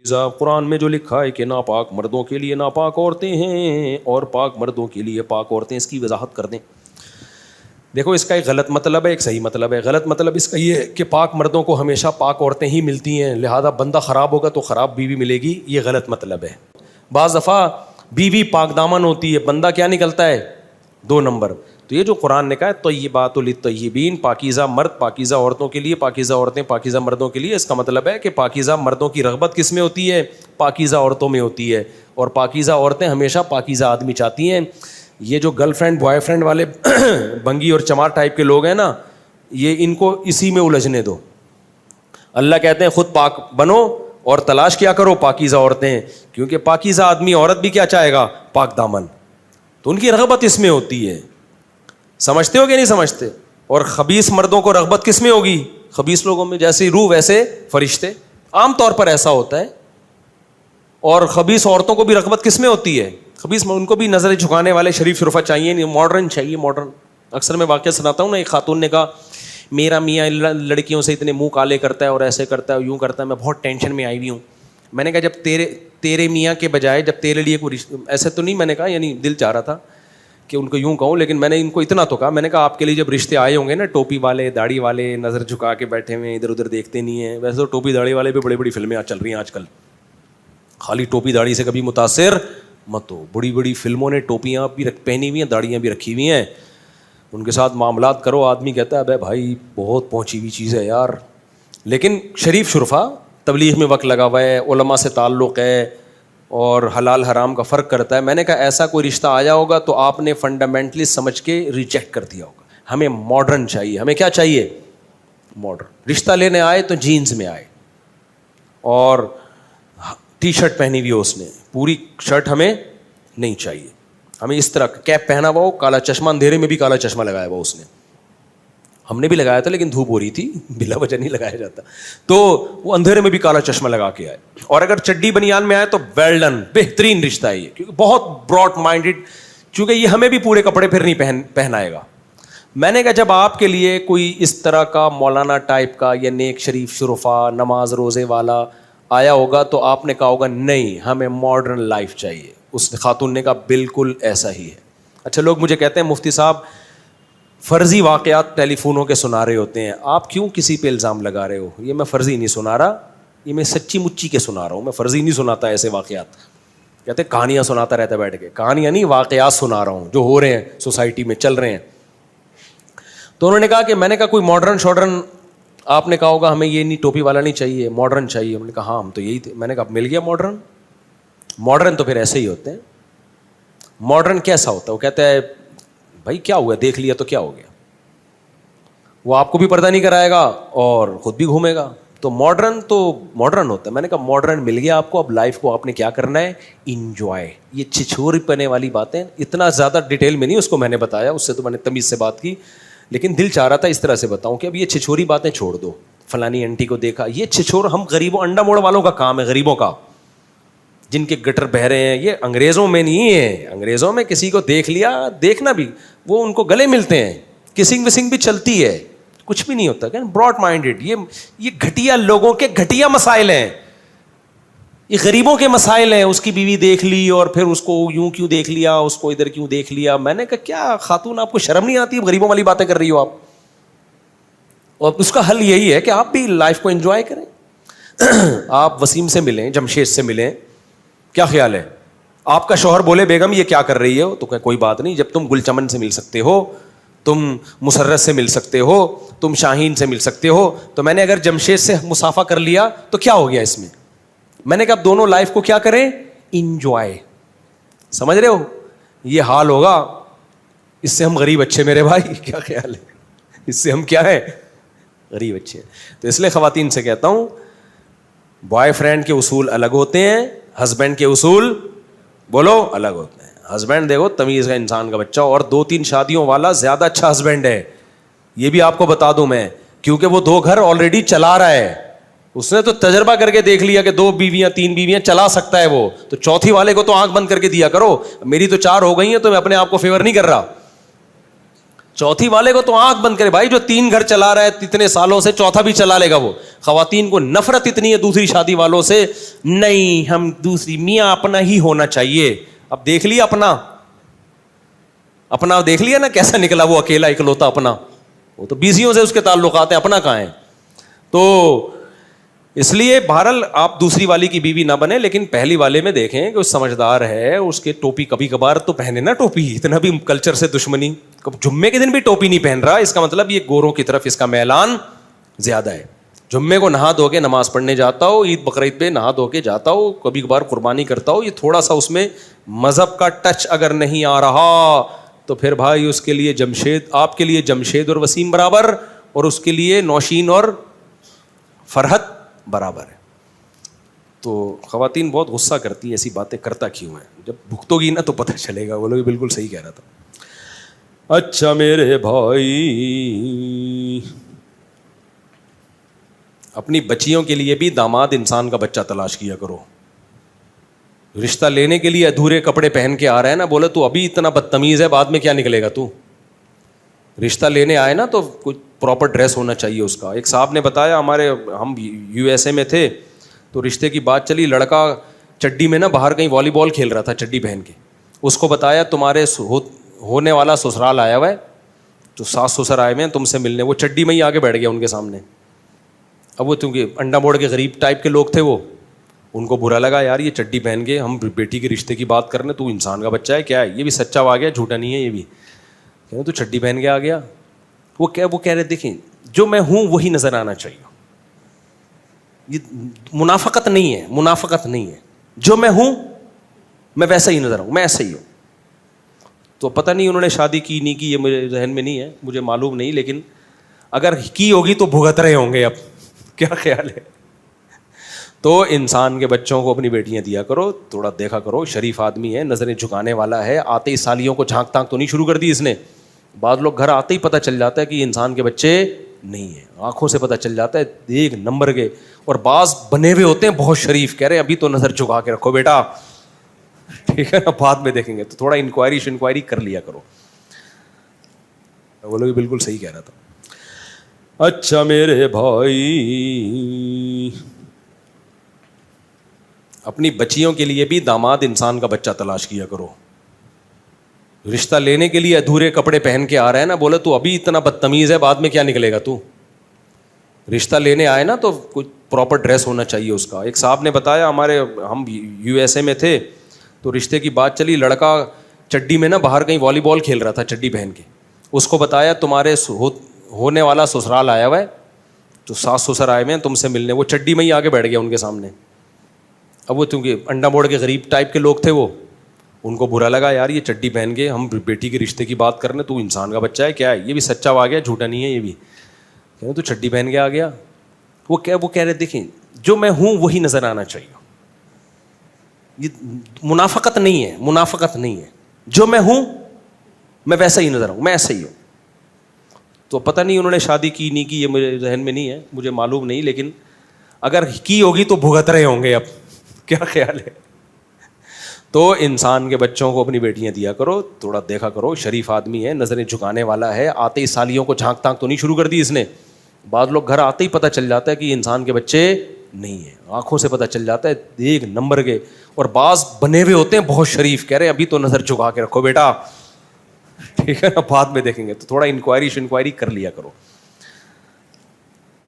قرآن میں جو لکھا ہے کہ ناپاک مردوں کے لیے ناپاک عورتیں ہیں اور پاک مردوں کے لیے پاک عورتیں، اس کی وضاحت کر دیں۔ دیکھو اس کا ایک غلط مطلب ہے، ایک صحیح مطلب ہے۔ غلط مطلب اس کا یہ ہے کہ پاک مردوں کو ہمیشہ پاک عورتیں ہی ملتی ہیں، لہذا بندہ خراب ہوگا تو خراب بیوی ملے گی، یہ غلط مطلب ہے۔ بعض دفعہ بیوی پاک دامن ہوتی ہے، بندہ کیا نکلتا ہے؟ 2 نمبر۔ تو یہ جو قرآن نے کہا ہے طیبات للطیبین، پاکیزہ مرد پاکیزہ عورتوں کے لیے، پاکیزہ عورتیں پاکیزہ مردوں کے لیے، اس کا مطلب ہے کہ پاکیزہ مردوں کی رغبت کس میں ہوتی ہے؟ پاکیزہ عورتوں میں ہوتی ہے، اور پاکیزہ عورتیں ہمیشہ پاکیزہ آدمی چاہتی ہیں۔ یہ جو گرل فرینڈ بوائے فرینڈ والے بنگی اور چمار ٹائپ کے لوگ ہیں نا، یہ ان کو اسی میں الجھنے دو۔ اللہ کہتے ہیں خود پاک بنو اور تلاش کیا کرو پاکیزہ عورتیں، کیونکہ پاکیزہ آدمی عورت بھی کیا چاہے گا؟ پاک دامن۔ تو ان کی رغبت اس میں ہوتی ہے، سمجھتے ہو کہ نہیں سمجھتے؟ اور خبیث مردوں کو رغبت کس میں ہوگی؟ خبیث لوگوں میں، جیسے روح ویسے فرشتے، عام طور پر ایسا ہوتا ہے۔ اور خبیث عورتوں کو بھی رغبت کس میں ہوتی ہے؟ خبیث، ان کو بھی نظر جھکانے والے شریف شرفا چاہیے، نہیں ماڈرن چاہیے، ماڈرن۔ اکثر میں واقعہ سناتا ہوں نا، ایک خاتون نے کہا میرا میاں لڑکیوں سے اتنے منہ کالے کرتا ہے اور ایسے کرتا ہے، یوں کرتا ہے، میں بہت ٹینشن میں آئی ہوئی ہوں۔ میں نے کہا جب تیرے میاں کے بجائے جب تیرے لیے کوئی ایسے تو نہیں، میں نے کہا یعنی دل چاہ رہا تھا کہ ان کو یوں کہوں، لیکن میں نے ان کو اتنا تو کہا، میں نے کہا آپ کے لیے جب رشتے آئے ہوں گے نا، ٹوپی والے داڑھی والے نظر جھکا کے بیٹھے ہوئے ادھر ادھر دیکھتے نہیں ہیں، ویسے تو ٹوپی داڑھی والے بھی بڑی بڑی فلمیں چل رہی ہیں آج کل، خالی ٹوپی داڑھی سے کبھی متاثر مت ہو۔ بڑی بڑی فلموں نے ٹوپیاں بھی پہنی ہوئی ہیں، داڑیاں بھی رکھی ہوئی ہیں، ان کے ساتھ معاملات کرو، آدمی کہتا ہے ابے بھائی بہت پہنچی ہوئی چیز ہے یار۔ لیکن شریف شرفا، تبلیغ میں وقت لگا ہوا ہے، علماء سے تعلق ہے، اور حلال حرام کا فرق کرتا ہے۔ میں نے کہا ایسا کوئی رشتہ آیا ہوگا تو آپ نے فنڈامنٹلی سمجھ کے ریجیکٹ کر دیا ہوگا۔ ہمیں ماڈرن چاہیے، ہمیں کیا چاہیے؟ ماڈرن۔ رشتہ لینے آئے تو جینز میں آئے اور ٹی شرٹ پہنی ہوئی ہو، اس نے پوری شرٹ ہمیں نہیں چاہیے، ہمیں اس طرح کیپ پہنا ہوا ہو، کالا چشمہ، اندھیرے میں بھی کالا چشمہ لگایا ہوا اس نے، ہم نے بھی لگایا تھا لیکن دھوپ ہو رہی تھی، بلا وجہ نہیں لگایا جاتا، تو وہ اندھیرے میں بھی کالا چشمہ لگا کے آئے، اور اگر چڈی بنیان میں آئے تو ویل ڈن، بہترین رشتہ ہے یہ، کیونکہ بہت براڈ مائنڈیڈ، چونکہ یہ ہمیں بھی پورے کپڑے پھر نہیں پہنائے گا۔ میں نے کہا جب آپ کے لیے کوئی اس طرح کا مولانا ٹائپ کا یا نیک شریف شرفا نماز روزے والا آیا ہوگا تو آپ نے کہا ہوگا نہیں ہمیں ماڈرن لائف چاہیے۔ اس خاتون نے کہا بالکل ایسا ہی ہے۔ اچھا، لوگ مجھے کہتے ہیں مفتی صاحب فرضی واقعات ٹیلی فونوں کے سنا رہے ہوتے ہیں، آپ کیوں کسی پہ الزام لگا رہے ہو؟ یہ میں فرضی نہیں سنا رہا، یہ میں سچی مچی کے سنا رہا ہوں، میں فرضی نہیں سناتا ایسے واقعات۔ کہتے ہیں کہانیاں سناتا رہتا ہے بیٹھ کے، کہانیاں نہیں، واقعات سنا رہا ہوں جو ہو رہے ہیں، سوسائٹی میں چل رہے ہیں۔ تو انہوں نے کہا کہ میں نے کہا کوئی ماڈرن شاڈرن، آپ نے کہا ہوگا ہمیں یہ نہیں، ٹوپی والا نہیں چاہیے، ماڈرن چاہیے۔ ہم نے کہا ہاں ہم تو یہی تھے۔ میں نے کہا مل گیا ماڈرن؟ ماڈرن تو پھر ایسے ہی ہوتے ہیں۔ ماڈرن کیسا ہوتا ہے؟ وہ کہتا ہے بھائی کیا ہوا، دیکھ لیا تو کیا ہو گیا، وہ آپ کو بھی پردہ نہیں کرائے گا اور خود بھی گھومے گا، تو ماڈرن تو ماڈرن ہوتا ہے۔ میں نے کہا ماڈرن مل گیا آپ کو، اب لائف کو آپ نے کیا کرنا ہے؟ انجوائے۔ یہ چھچھوری پنے والی باتیں اتنا زیادہ ڈیٹیل میں نہیں اس کو میں نے بتایا، اس سے تو میں نے تمیز سے بات کی، لیکن دل چاہ رہا تھا اس طرح سے بتاؤں کہ اب یہ چھچھوری باتیں چھوڑ دو۔ فلانی انٹی کو دیکھا، یہ چھچھور ہم غریبوں انڈا موڑ والوں کا کام ہے، غریبوں کا، جن کے گٹر بہ رہے ہیں، یہ انگریزوں میں نہیں ہے۔ انگریزوں میں کسی کو دیکھ لیا، دیکھنا بھی، وہ ان کو گلے ملتے ہیں، کسنگ وسنگ بھی چلتی ہے، کچھ بھی نہیں ہوتا۔ کہ براڈ مائنڈیڈ، یہ گھٹیا لوگوں کے گھٹیا مسائل ہیں، یہ غریبوں کے مسائل ہیں۔ اس کی بیوی دیکھ لی اور پھر اس کو یوں کیوں دیکھ لیا، اس کو ادھر کیوں دیکھ لیا۔ میں نے کہا کیا خاتون آپ کو شرم نہیں آتی؟ غریبوں والی باتیں کر رہی ہو آپ۔ اور اس کا حل یہی ہے کہ آپ بھی لائف کو انجوائے کریں۔ آپ وسیم سے ملیں، جمشید سے ملیں، کیا خیال ہے؟ آپ کا شوہر بولے بیگم یہ کیا کر رہی ہے، تو کہ کوئی بات نہیں، جب تم گل چمن سے مل سکتے ہو، تم مسرت سے مل سکتے ہو، تم شاہین سے مل سکتے ہو، تو میں نے اگر جمشید سے مصافحہ کر لیا تو کیا ہو گیا اس میں؟ میں نے کہا اب دونوں لائف کو کیا کریں؟ انجوائے۔ سمجھ رہے ہو؟ یہ حال ہوگا، اس سے ہم غریب اچھے میرے بھائی، کیا خیال ہے؟ اس سے ہم کیا ہے؟ غریب اچھے۔ تو اس لیے خواتین سے کہتا ہوں بوائے فرینڈ کے اصول الگ ہوتے ہیں، ہسبینڈ کے اصول بولو الگ ہوتے ہیں۔ ہسبینڈ دیکھو تمیز کا انسان کا بچہ، اور 2-3 شادیوں والا زیادہ اچھا ہسبینڈ ہے، یہ بھی آپ کو بتا دوں میں، کیونکہ وہ 2 گھر آلریڈی چلا رہا ہے، اس نے تو تجربہ کر کے دیکھ لیا کہ 2 بیویاں 3 بیویاں چلا سکتا ہے وہ، تو چوتھی والے کو تو آنکھ بند کر کے دیا کرو۔ میری تو 4 ہو گئی ہیں تو میں اپنے آپ کو فیور نہیں کر رہا، چوتھی والے کو تو آنکھ بند کرے بھائی، جو 3 گھر چلا رہا ہے اتنے سالوں سے، چوتھا بھی چلا لے گا وہ. خواتین کو نفرت اتنی ہے دوسری شادی والوں سے، نہیں ہم دوسری، میاں اپنا ہی ہونا چاہیے. اب دیکھ لیا اپنا دیکھ لیا نا کیسا نکلا وہ اکیلا اکلوتا اپنا. وہ تو بیسیوں سے اس کے تعلقات ہیں، اپنا کہاں ہے. تو اس لیے بہرحال آپ دوسری والی کی بیوی نہ بنے، لیکن پہلی والے میں دیکھیں کہ وہ سمجھدار ہے، اس کے ٹوپی کبھی کبھار تو پہنے نا ٹوپی، اتنا بھی کلچر سے دشمنی. جمعے کے دن بھی ٹوپی نہیں پہن رہا، اس کا مطلب یہ گوروں کی طرف اس کا میلان زیادہ ہے. جمعے کو نہا دھو کے نماز پڑھنے جاتا ہو، عید بقرعید پہ نہا دھو کے جاتا ہو، کبھی کبھار قربانی کرتا ہو، یہ تھوڑا سا اس میں مذہب کا ٹچ اگر نہیں آ رہا تو پھر بھائی اس کے لیے جمشید، آپ کے لیے جمشید اور وسیم برابر، اور اس کے لیے نوشین اور فرحت برابر ہے. تو خواتین بہت غصہ کرتی ہیں ایسی باتیں، کرتا کیوں ہے؟ جب بھگتو گی نا تو پتہ چلے گا. وہ لوگ بالکل صحیح کہہ رہا تھا. اچھا میرے بھائی، اپنی بچیوں کے لیے بھی داماد انسان کا بچہ تلاش کیا کرو. رشتہ لینے کے لیے ادھورے کپڑے پہن کے آ رہا ہے نا، بولے تو ابھی اتنا بدتمیز ہے، بعد میں کیا نکلے گا تو. رشتہ لینے آئے نا تو کچھ پراپر ڈریس ہونا چاہیے اس کا. ایک صاحب نے بتایا، ہم USA میں تھے تو رشتے کی بات چلی، لڑکا چڈی میں نا باہر کہیں والی بال کھیل رہا تھا چڈی پہن کے. اس کو بتایا تمہارے ہونے والا سسرال آیا ہوا ہے، تو ساس سسر آئے ہوئے ہیں تم سے ملنے. وہ چڈی میں ہی آگے بیٹھ گیا ان کے سامنے. اب وہ چونکہ انڈا موڑ کے غریب ٹائپ کے لوگ تھے، وہ ان کو برا لگا، یار یہ چڈی پہن کے ہم بیٹی کے رشتے کی بات کرنے، تو انسان کا بچہ ہے کیا ہے؟ یہ بھی سچا آ گیا، جھوٹا نہیں ہے یہ بھی. کہ تو چڈی پہن کے آ گیا. وہ کہہ رہے دیکھیں جو میں ہوں وہی نظر آنا چاہیے. یہ منافقت نہیں ہے. جو میں ہوں میں ویسا ہی نظر آؤں، میں ایسا ہی ہوں. تو پتہ نہیں انہوں نے شادی کی نہیں کی، یہ میرے ذہن میں نہیں ہے، مجھے معلوم نہیں، لیکن اگر کی ہوگی تو بھگت رہے ہوں گے. اب کیا خیال ہے؟ تو انسان کے بچوں کو اپنی بیٹیاں دیا کرو، تھوڑا دیکھا کرو، شریف آدمی ہے، نظریں جھکانے والا ہے. آتے ہی سالیوں کو جھانک تانک تو نہیں شروع کر دی اس نے. بعض لوگ گھر آتے ہی پتہ چل جاتا ہے کہ انسان کے بچے نہیں ہیں، آنکھوں سے پتہ چل جاتا ہے، ایک نمبر کے. اور بعض بنے ہوئے ہوتے ہیں بہت شریف، کہہ رہے ہیں ابھی تو نظر جھکا کے رکھو بیٹا، ٹھیک ہے نا، بعد میں دیکھیں گے. تو تھوڑا انکوائری کر لیا کرو. وہ لوگ بالکل صحیح کہہ رہا تھا. اچھا میرے بھائی، اپنی بچیوں کے لیے بھی داماد انسان کا بچہ تلاش کیا کرو. رشتہ لینے کے لیے ادھورے کپڑے پہن کے آ رہا ہے نا، بولے تو ابھی اتنا بدتمیز ہے، بعد میں کیا نکلے گا تو. رشتہ لینے آئے نا تو کچھ پراپر ڈریس ہونا چاہیے اس کا. ایک صاحب نے بتایا، ہم USA میں تھے تو رشتے کی بات چلی، لڑکا چڈی میں نا باہر کہیں والی بال کھیل رہا تھا چڈی پہن کے. اس کو بتایا تمہارے ہونے والا سسرال آیا ہوا ہے، تو ساس سسر آئے ہوئے ہیں تم سے ملنے. وہ چڈی میں ہی آگے بیٹھ گیا ان کے سامنے. اب وہ چونکہ انڈا موڑ کے غریب ٹائپ کے لوگ تھے، وہ ان کو برا لگا، یار یہ چڈی پہن کے ہم بیٹی کے رشتے کی بات کرنے، تو انسان کا بچہ ہے کیا ہے؟ یہ بھی سچا آ گیا، جھوٹا نہیں ہے یہ بھی. کہ تو چڈی پہن کے آ گیا. وہ کہہ رہے دیکھیں جو میں ہوں وہی نظر آنا چاہیے. یہ منافقت نہیں ہے. جو میں ہوں میں ویسا ہی نظر آؤں، میں ایسا ہی ہوں. تو پتہ نہیں انہوں نے شادی کی نہیں کی، یہ میرے ذہن میں نہیں ہے، مجھے معلوم نہیں، لیکن اگر کی ہوگی تو بھگت رہے ہوں گے. اب کیا خیال ہے؟ تو انسان کے بچوں کو اپنی بیٹیاں دیا کرو، تھوڑا دیکھا کرو، شریف آدمی ہے، نظریں جھکانے والا ہے. آتے ہی سالیوں کو جھانک تانک تو نہیں شروع کر دی اس نے. بعض لوگ گھر آتے ہی پتہ چل جاتا ہے کہ انسان کے بچے نہیں ہیں، آنکھوں سے پتہ چل جاتا ہے، ایک نمبر کے. اور بعض بنے ہوئے ہوتے ہیں بہت شریف، کہہ رہے ہیں ابھی تو نظر جھکا کے رکھو بیٹا، ٹھیک ہے نا، بعد میں دیکھیں گے. تو تھوڑا انکوائری کر لیا کرو.